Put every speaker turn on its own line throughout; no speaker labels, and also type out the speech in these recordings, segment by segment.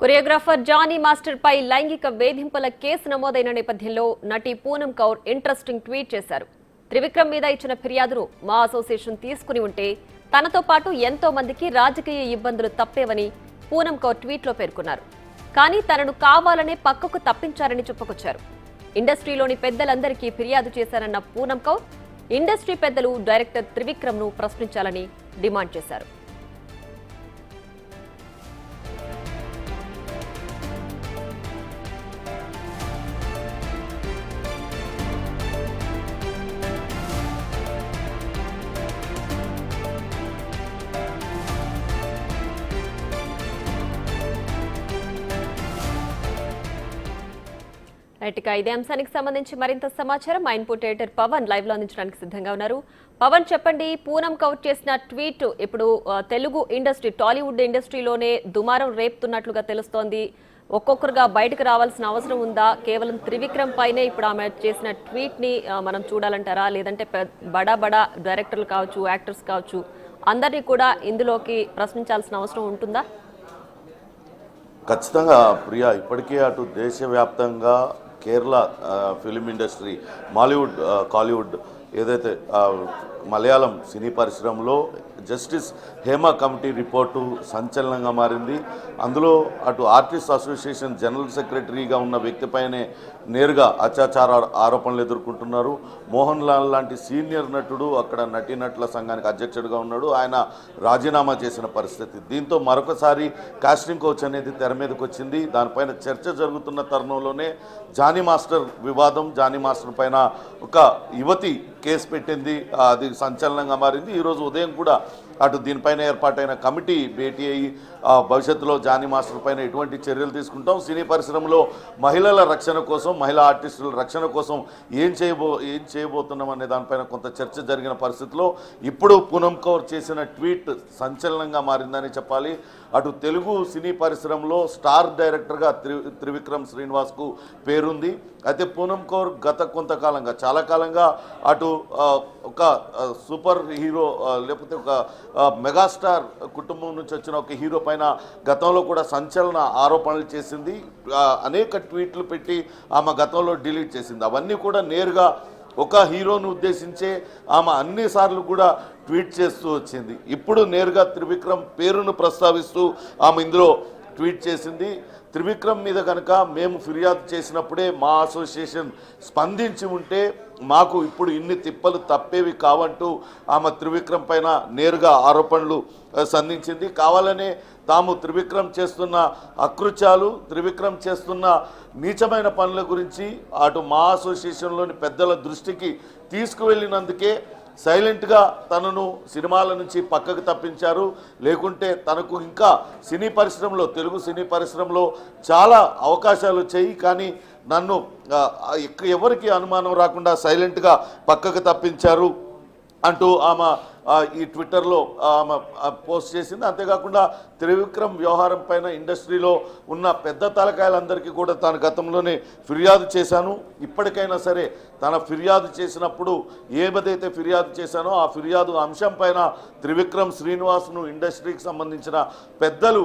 Choreographer Johnny master పై లైంగిక వేధింపుల case నమోదైన నేపథ్యంలో నటి పూనం కౌర్ ఇంట్రెస్టింగ్ ట్వీట్ చేశారు. త్రివిక్రమ్ మీద ఇచ్చిన ఫిర్యాదును మా అసోసియేషన్ తీసుకుని ఉంటే తనతో పాటు ఎంతో మందికి రాజకీయ ఇబ్బందులు తప్పేవని పూనం కౌర్ ట్వీట్లో పేర్కొన్నారు. కానీ తనను కావాలనే పక్కకు తప్పించారని చెప్పుకొచ్చారు. ఇండస్ట్రీలోని పెద్దలందరికీ ఫిర్యాదు చేశారన్న పూనం కౌర్ ఇండస్ట్రీ పెద్దలు డైరెక్టర్ త్రివిక్రమ్ను ప్రశ్నించాలని డిమాండ్ చేశారు. ఇక ఇదే అంశానికి సంబంధించి మరింత సమాచారం మా ఇన్పుట్ ఎడిటర్ పవన్ లైవ్ లో అందించడానికి సిద్ధంగా ఉన్నారు. పవన్, చెప్పండి, పూనం కౌర్ చేసిన ట్వీట్ ఇప్పుడు తెలుగు ఇండస్ట్రీ, టాలీవుడ్ ఇండస్ట్రీలోనే దుమారం రేపుతున్నట్లుగా తెలుస్తోంది. ఒక్కొక్కరుగా బయటకు రావాల్సిన అవసరం ఉందా? కేవలం త్రివిక్రమ్ పైనే ఇప్పుడు ఆమె చేసిన ట్వీట్ ని మనం చూడాలంటారా? లేదంటే బడా బడా డైరెక్టర్లు కావచ్చు, యాక్టర్స్ కావచ్చు, అందరినీ కూడా ఇందులోకి ప్రశ్నించాల్సిన అవసరం ఉంటుందా?
ఖచ్చితంగా ప్రియా, ఇప్పటికే అటు దేశవ్యాప్తంగా కేరళ ఫిలిం ఇండస్ట్రీ, మాలీవుడ్, కాలీవుడ్, ఏదైతే మలయాళం సినీ పరిశ్రమలో జస్టిస్ హేమా కమిటీ రిపోర్టు సంచలనంగా మారింది. అందులో అటు ఆర్టిస్ట్ అసోసియేషన్ జనరల్ సెక్రటరీగా ఉన్న వ్యక్తిపైనే నేరుగా అత్యాచార ఆరోపణలు ఎదుర్కొంటున్నారు. మోహన్ లాల్ లాంటి సీనియర్ నటుడు అక్కడ నటీనటుల సంఘానికి అధ్యక్షుడిగా ఉన్నాడు. ఆయన రాజీనామా చేసిన పరిస్థితి. దీంతో మరొకసారి కాస్టింగ్ కోచ్ అనేది తెర మీదకి వచ్చింది. దానిపైన చర్చ జరుగుతున్న తరుణంలోనే జానీ మాస్టర్ వివాదం, జానీ మాస్టర్ పైన ఒక యువతి కేసు పెట్టింది. అది సంచలనంగా మారింది. ఈరోజు ఉదయం కూడా అటు దీనిపైన ఏర్పాటైన కమిటీ భేటీ అయ్యి భవిష్యత్తులో జానీ మాస్టర్ పైన ఎటువంటి చర్యలు తీసుకుంటాం, సినీ పరిశ్రమలో మహిళల రక్షణ కోసం, మహిళా ఆర్టిస్టుల రక్షణ కోసం ఏం చేయబోతున్నాం అనే దానిపైన కొంత చర్చ జరిగిన పరిస్థితిలో ఇప్పుడు పూనం కౌర్ చేసిన ట్వీట్ సంచలనంగా మారిందని చెప్పాలి. అటు తెలుగు సినీ పరిశ్రమలో స్టార్ డైరెక్టర్గా త్రివిక్రమ్ శ్రీనివాస్కు పేరుంది. అయితే పూనం కౌర్ గత కొంతకాలంగా, చాలా కాలంగా అటు ఒక సూపర్ హీరో లేకపోతే ఒక మెగాస్టార్ కుటుంబం నుంచి వచ్చిన ఒక హీరో పైన గతంలో కూడా సంచలన ఆరోపణలు చేసింది. అనేక ట్వీట్లు పెట్టి ఆమె గతంలో డిలీట్ చేసింది. అవన్నీ కూడా నేరుగా ఒక హీరోను ఉద్దేశించే ఆమె అన్నిసార్లు కూడా ట్వీట్ చేస్తూ వచ్చింది. ఇప్పుడు నేరుగా త్రివిక్రమ్ పేరును ప్రస్తావిస్తూ ఆమె ఇందులో ట్వీట్ చేసింది. త్రివిక్రమ్ మీద కనుక మేము ఫిర్యాదు చేసినప్పుడే మా అసోసియేషన్ స్పందించి ఉంటే మాకు ఇప్పుడు ఇన్ని తిప్పలు తప్పేవి కావంటూ ఆమె త్రివిక్రమ్ పైన నేరుగా ఆరోపణలు సంధించింది. కావాలనే తాము త్రివిక్రమ్ చేస్తున్న అకృత్యాలు, త్రివిక్రమ్ చేస్తున్న నీచమైన పనుల గురించి అటు మా అసోసియేషన్లోని పెద్దల దృష్టికి తీసుకువెళ్ళినందుకే సైలెంట్గా తనను సినిమాల నుంచి పక్కకు తప్పించారు. లేకుంటే తనకు ఇంకా సినీ పరిశ్రమలో, తెలుగు సినీ పరిశ్రమలో చాలా అవకాశాలు వచ్చాయి. కానీ నన్ను ఎవరికి అనుమానం రాకుండా సైలెంట్గా పక్కకు తప్పించారు అంటూ ఆమె ఈ ట్విట్టర్లో ఆమె పోస్ట్ చేసింది. అంతేకాకుండా త్రివిక్రమ్ వ్యవహారం పైన ఇండస్ట్రీలో ఉన్న పెద్ద తలకాయలందరికీ కూడా తాను గతంలోనే ఫిర్యాదు చేశాను. ఇప్పటికైనా సరే తన ఫిర్యాదు చేసినప్పుడు ఏదైతే ఫిర్యాదు చేశానో ఆ ఫిర్యాదు అంశం పైన త్రివిక్రమ్ శ్రీనివాస్ను ఇండస్ట్రీకి సంబంధించిన పెద్దలు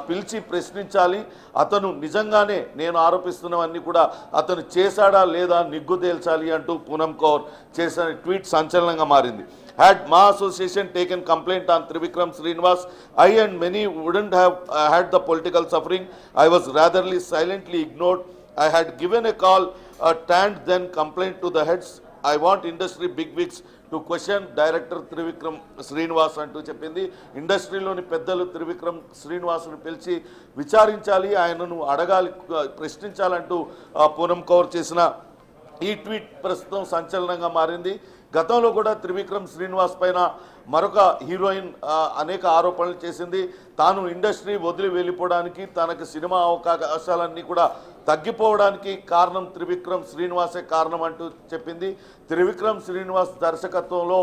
పిలిచి ప్రశ్నించాలి. అతను నిజంగానే నేను ఆరోపిస్తున్నవన్నీ కూడా అతను చేశాడా లేదా నిగ్గు తేల్చాలి అంటూ పూనం కౌర్ చేసిన ట్వీట్ సంచలనంగా మారింది. Had Ma Association taken complaint on Trivikram Srinivas, I and many wouldn't have had the political suffering. I was ratherly silently ignored. I had given a call, turned then complaint to the heads. I want industry bigwigs to question director Trivikram Srinivas అంటూ చెప్పింది. ఇండస్ట్రీలోని పెద్దలు త్రివిక్రమ్ శ్రీనివాస్ను పిలిచి విచారించాలి, ఆయనను అడగాలి, ప్రశ్నించాలంటూ పూనం కౌర్ చేసిన ఈ tweet ప్రస్తుతం సంచలనంగా మారింది. గతంలో కూడా త్రివిక్రమ్ శ్రీనివాస్ పైన మరొక హీరోయిన్ అనేక ఆరోపణలు చేసింది. తాను ఇండస్ట్రీ వదిలి వెళ్ళిపోవడానికి, తనకు సినిమా అవకాశాలన్నీ కూడా తగ్గిపోవడానికి కారణం త్రివిక్రమ్ శ్రీనివాసే కారణం అంటూ చెప్పింది. త్రివిక్రమ్ శ్రీనివాస్ దర్శకత్వంలో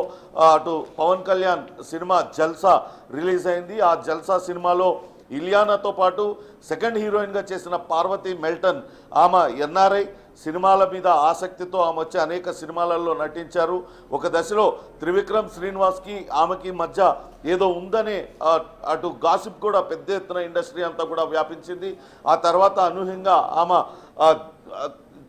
అటు పవన్ కళ్యాణ్ సినిమా జల్సా రిలీజ్ అయింది. ఆ జల్సా సినిమాలో ఇలియానాతో పాటు సెకండ్ హీరోయిన్గా చేసిన పార్వతి మెల్టన్, ఆమె ఎన్ఆర్ఐ, సినిమాల మీద ఆసక్తితో ఆమె వచ్చి అనేక సినిమాలలో నటించారు. ఒక దశలో త్రివిక్రమ్ శ్రీనివాస్కి ఆమెకి మధ్య ఏదో ఉందనే అటు గాసిప్ కూడా పెద్ద ఎత్తున ఇండస్ట్రీ అంతా కూడా వ్యాపించింది. ఆ తర్వాత అనూహ్యంగా ఆమె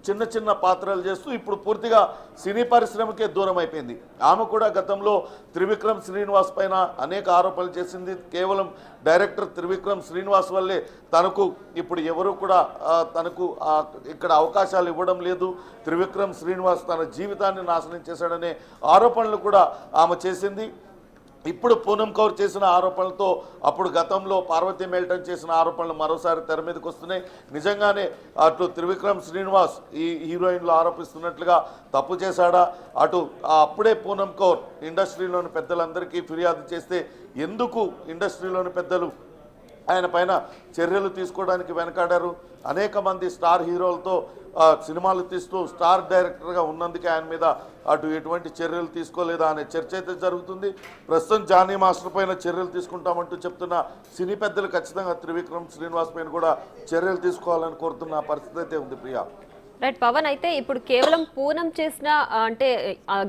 చిన్న చిన్న పాత్రలు చేస్తూ ఇప్పుడు పూర్తిగా సినీ పరిశ్రమకే దూరం అయిపోయింది. ఆమె కూడా గతంలో త్రివిక్రమ్ శ్రీనివాస్ పైన అనేక ఆరోపణలు చేసింది. కేవలం డైరెక్టర్ త్రివిక్రమ్ శ్రీనివాస్ వల్లే తనకు ఇప్పుడు ఎవరు కూడా తనకు ఇక్కడ అవకాశాలు ఇవ్వడం లేదు, త్రివిక్రమ్ శ్రీనివాస్ తన జీవితాన్ని నాశనం చేశాడనే ఆరోపణలు కూడా ఆమె చేసింది. ఇప్పుడు పూనం కౌర్ చేసిన ఆరోపణలతో అప్పుడు గతంలో పార్వతి మెల్టన్ చేసిన ఆరోపణలు మరోసారి తెర మీదకి వస్తున్నాయి. నిజంగానే అటు త్రివిక్రమ్ శ్రీనివాస్ ఈ హీరోయిన్లు ఆరోపిస్తున్నట్లుగా తప్పు చేశాడా, అటు అప్పుడే పూనం కౌర్ ఇండస్ట్రీలోని పెద్దలందరికీ ఫిర్యాదు చేస్తే ఎందుకు ఇండస్ట్రీలోని పెద్దలు ఆయన పైన చర్యలు తీసుకోవడానికి వెనకాడారు? అనేక మంది స్టార్ హీరోలతో సినిమాలు తీస్తూ స్టార్ డైరెక్టర్గా ఉన్నందుకే ఆయన మీద అటు ఎటువంటి చర్యలు తీసుకోలేదా అనే చర్చ అయితే జరుగుతుంది. ప్రస్తుతం జానీ మాస్టర్ పైన చర్యలు తీసుకుంటామంటూ చెప్తున్న సినీ పెద్దలు ఖచ్చితంగా త్రివిక్రమ్ శ్రీనివాస్ పైన కూడా చర్యలు తీసుకోవాలని కోరుతున్న పరిస్థితి అయితే ఉంది. ప్రియా,
రైట్ పవన్, అయితే ఇప్పుడు కేవలం పూనం చేసిన అంటే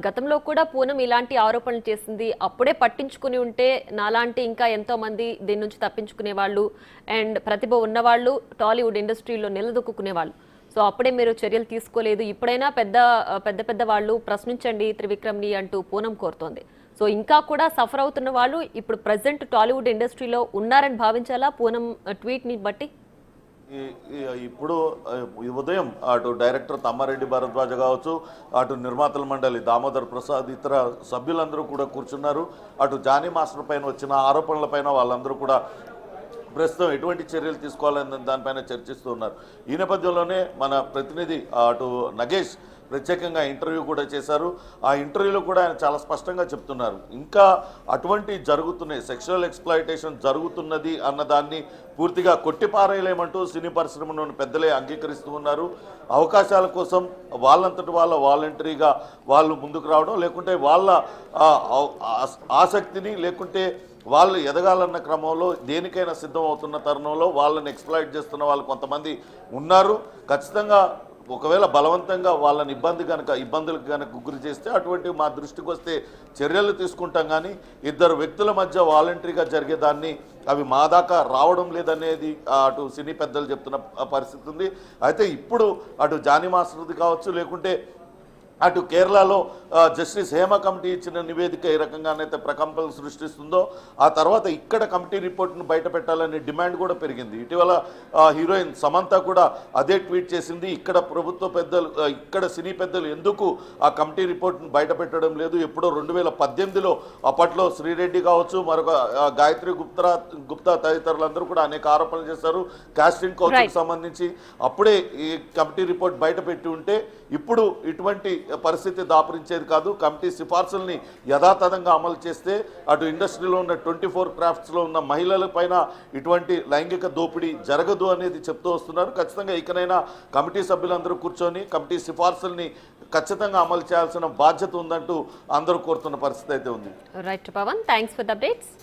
గతంలో కూడా పూనం ఇలాంటి ఆరోపణలు చేసింది, అప్పుడే పట్టించుకుని ఉంటే నాలాంటి ఇంకా ఎంతో మంది దీని నుంచి తప్పించుకునే వాళ్ళు అండ్ ప్రతిభ ఉన్నవాళ్ళు టాలీవుడ్ ఇండస్ట్రీలో నిలదొక్కునే వాళ్ళు. సో అప్పుడే మీరు చర్యలు తీసుకోలేదు, ఇప్పుడైనా పెద్ద పెద్ద వాళ్ళు ప్రశ్నించండి త్రివిక్రమ్ని అంటూ పూనం కోరుతోంది. సో ఇంకా కూడా సఫర్ అవుతున్న వాళ్ళు ఇప్పుడు ప్రజెంట్ టాలీవుడ్ ఇండస్ట్రీలో ఉన్నారని భావించాలా పూనం ట్వీట్ని బట్టి?
ఇప్పుడు ఉదయం అటు డైరెక్టర్ తమ్మారెడ్డి భరద్వాజ కావచ్చు, అటు నిర్మాతల మండలి దామోదర్ ప్రసాద్, ఇతర సభ్యులందరూ కూడా కూర్చున్నారు. అటు జానీ మాస్టర్ పైన వచ్చిన ఆరోపణలపైన వాళ్ళందరూ కూడా ప్రస్తుతం ఎటువంటి చర్యలు తీసుకోవాలని దానిపైన చర్చిస్తూ ఉన్నారు. ఈ నేపథ్యంలోనే మన ప్రతినిధి అటు నగేష్ ప్రత్యేకంగా ఇంటర్వ్యూ కూడా చేశారు. ఆ ఇంటర్వ్యూలో కూడా ఆయన చాలా స్పష్టంగా చెప్తున్నారు, ఇంకా అటువంటి జరుగుతున్నాయి, సెక్షువల్ ఎక్స్ప్లాయిటేషన్ జరుగుతున్నది అన్నదాన్ని పూర్తిగా కొట్టిపారేయలేమంటూ సినీ పరిశ్రమలోని పెద్దలే అంగీకరిస్తూ ఉన్నారు. అవకాశాల కోసం వాళ్ళంతటి వాళ్ళ వాలంటరీగా వాళ్ళు ముందుకు రావడం, లేకుంటే వాళ్ళ ఆసక్తిని లేకుంటే వాళ్ళు ఎదగాలన్న క్రమంలో దేనికైనా సిద్ధం అవుతున్న తరుణంలో వాళ్ళని ఎక్స్ప్లాయిట్ చేస్తున్న వాళ్ళు కొంతమంది ఉన్నారు. ఖచ్చితంగా ఒకవేళ బలవంతంగా వాళ్ళని ఇబ్బందులకు కనుక గురి చేస్తే అటువంటి మా దృష్టికి వస్తే చర్యలు తీసుకుంటాం. కానీ ఇద్దరు వ్యక్తుల మధ్య వాలంటరీగా జరిగేదాన్ని అవి మా దాకా రావడం లేదనేది అటు సినీ పెద్దలు చెప్తున్న పరిస్థితి ఉంది. అయితే ఇప్పుడు అటు జానీ మాస్టర్ది కావచ్చు, లేకుంటే అటు కేరళలో జస్టిస్ హేమ కమిటీ ఇచ్చిన నివేదిక ఏ రకంగానైతే ప్రకంపనలు సృష్టిస్తుందో, ఆ తర్వాత ఇక్కడ కమిటీ రిపోర్ట్ను బయట పెట్టాలనే డిమాండ్ కూడా పెరిగింది. ఇటీవల హీరోయిన్ సమంత కూడా అదే ట్వీట్ చేసింది, ఇక్కడ ప్రభుత్వ పెద్దలు ఇక్కడ సినీ పెద్దలు ఎందుకు ఆ కమిటీ రిపోర్ట్ను బయట పెట్టడం లేదు? ఎప్పుడో 2018లో అప్పట్లో శ్రీరెడ్డి కావచ్చు, మరొక గాయత్రి గుప్తా తదితరులందరూ కూడా అనేక ఆరోపణలు చేశారు కాస్టింగ్ కౌచ్కి సంబంధించి. అప్పుడే ఈ కమిటీ రిపోర్ట్ బయట పెట్టి ఉంటే ఇప్పుడు ఇటువంటి పరిస్థితి దాపురించేది కాదు. కమిటీ సిఫార్సుల్ని యథాతథంగా అమలు చేస్తే అటు ఇండస్ట్రీలో ఉన్న 24 క్రాఫ్ట్స్లో ఉన్న మహిళల పైన ఇటువంటి లైంగిక దోపిడీ జరగదు అనేది చెప్తూ వస్తున్నారు. ఖచ్చితంగా ఇకనైనా కమిటీ సభ్యులందరూ కూర్చొని కమిటీ సిఫార్సుల్ని ఖచ్చితంగా అమలు చేయాల్సిన బాధ్యత ఉందంటూ అందరూ కోరుతున్న పరిస్థితి అయితే ఉంది.
Right Pavan, thanks for the updates.